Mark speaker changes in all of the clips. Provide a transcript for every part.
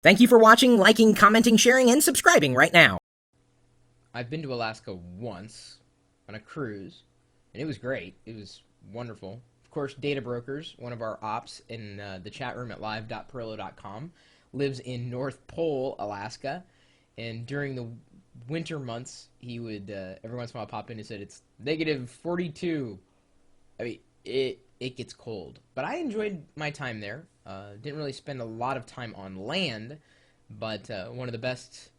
Speaker 1: Thank you for watching, liking, commenting, sharing, and subscribing right now.
Speaker 2: I've been to Alaska once on a cruise, and it was great. It was wonderful. Of course, Data Brokers, one of our ops in the chat room at live.pirillo.com, lives in North Pole, Alaska, and during the winter months, he would every once in a while pop in and said it's negative 42. I mean, it gets cold, but I enjoyed my time there. Didn't really spend a lot of time on land, but one of the best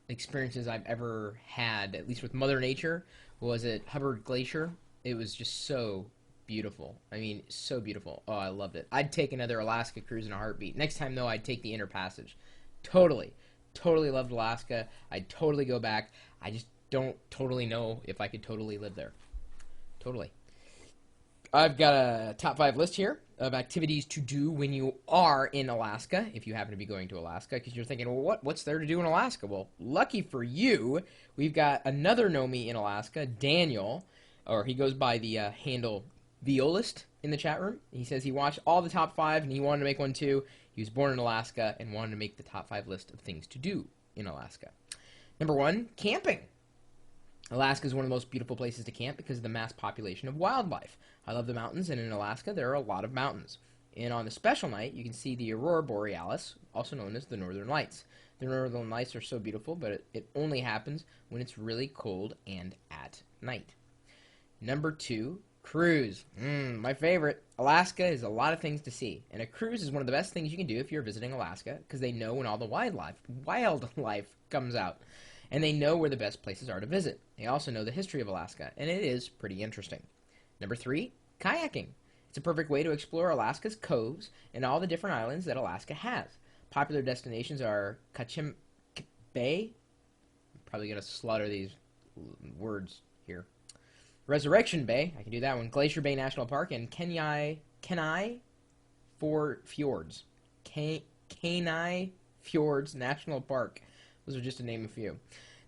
Speaker 2: experiences I've ever had, at least with Mother Nature, was at Hubbard Glacier. It was just so beautiful. I mean, so beautiful. Oh, I loved it. I'd take another Alaska cruise in a heartbeat. Next time, though, I'd take the Inner Passage. Totally. Totally loved Alaska. I'd totally go back. I just don't totally know if I could totally live there. Totally. I've got a top 5 list here of activities to do when you are in Alaska, if you happen to be going to Alaska, because you're thinking, well, what's there to do in Alaska? Well, lucky for you, we've got another Nomi in Alaska, Daniel, or he goes by the handle Violist in the chat room. He says he watched all the top 5 and he wanted to make one too. He was born in Alaska and wanted to make the top 5 list of things to do in Alaska. Number 1, camping. Alaska is one of the most beautiful places to camp because of the mass population of wildlife. I love the mountains, and in Alaska there are a lot of mountains. And on a special night, you can see the Aurora Borealis, also known as the Northern Lights. The Northern Lights are so beautiful, but it only happens when it's really cold and at night. Number 2, cruise. My favorite. Alaska is a lot of things to see, and a cruise is one of the best things you can do if you're visiting Alaska because they know when all the wildlife comes out. And they know where the best places are to visit. They also know the history of Alaska, and it is pretty interesting. Number 3, kayaking. It's a perfect way to explore Alaska's coves and all the different islands that Alaska has. Popular destinations are Kachim Bay. I'm probably going to slaughter these words here. Resurrection Bay. I can do that one. Glacier Bay National Park and Kenai Fjords. Kenai Fjords National Park. Those are just to name a few.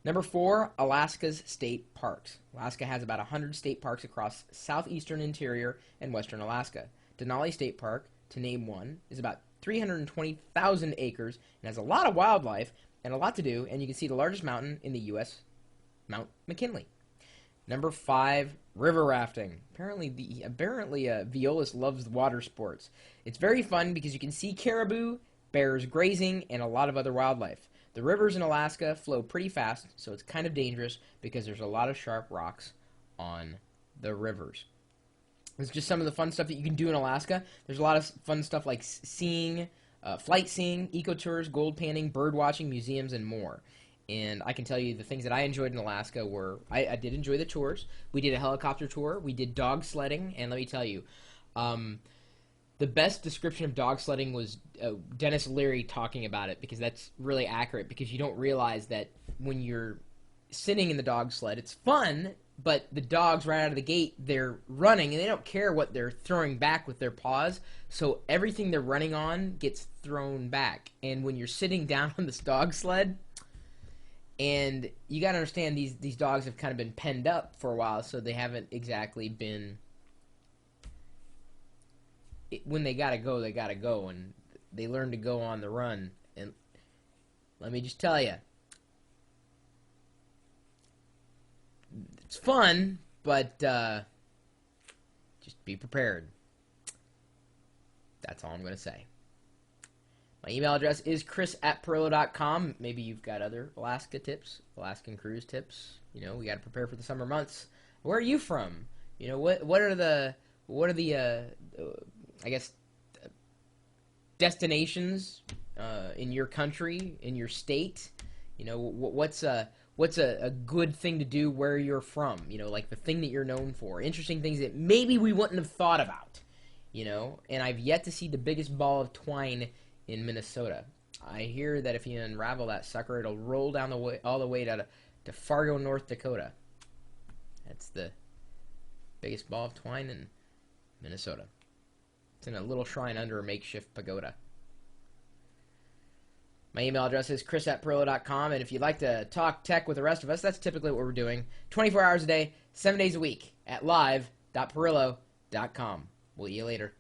Speaker 2: Number 4, Alaska's state parks. Alaska has about 100 state parks across southeastern interior and western Alaska. Denali State Park, to name one, is about 320,000 acres and has a lot of wildlife and a lot to do, and you can see the largest mountain in the U.S., Mount McKinley. Number 5, river rafting. Apparently, Violus loves water sports. It's very fun because you can see caribou, bears grazing, and a lot of other wildlife. The rivers in Alaska flow pretty fast, so it's kind of dangerous because there's a lot of sharp rocks on the rivers. It's just some of the fun stuff that you can do in Alaska. There's a lot of fun stuff like seeing, flight seeing, eco-tours, gold panning, bird watching, museums, and more. And I can tell you the things that I enjoyed in Alaska were, I did enjoy the tours. We did a helicopter tour. We did dog sledding, and let me tell you, the best description of dog sledding was Dennis Leary talking about it because that's really accurate because you don't realize that when you're sitting in the dog sled, it's fun, but the dogs right out of the gate, they're running and they don't care what they're throwing back with their paws, so everything they're running on gets thrown back. And when you're sitting down on this dog sled, and you got to understand these dogs have kind of been penned up for a while, so they haven't exactly been... when they gotta go, and they learn to go on the run. And let me just tell you, it's fun, but just be prepared. That's all I'm gonna say. My email address is chris@pirillo.com. Maybe you've got other Alaska tips, Alaskan cruise tips. You know, we gotta prepare for the summer months. Where are you from? You know, what are the I guess, destinations in your country, in your state? You know, what's a good thing to do where you're from? You know, like the thing that you're known for. Interesting things that maybe we wouldn't have thought about. You know, and I've yet to see the biggest ball of twine in Minnesota. I hear that if you unravel that sucker, it'll roll down all the way to Fargo, North Dakota. That's the biggest ball of twine in Minnesota. It's in a little shrine under a makeshift pagoda. My email address is chris@pirillo.com, and if you'd like to talk tech with the rest of us, that's typically what we're doing. 24 hours a day, 7 days a week at live.pirillo.com. We'll see you later.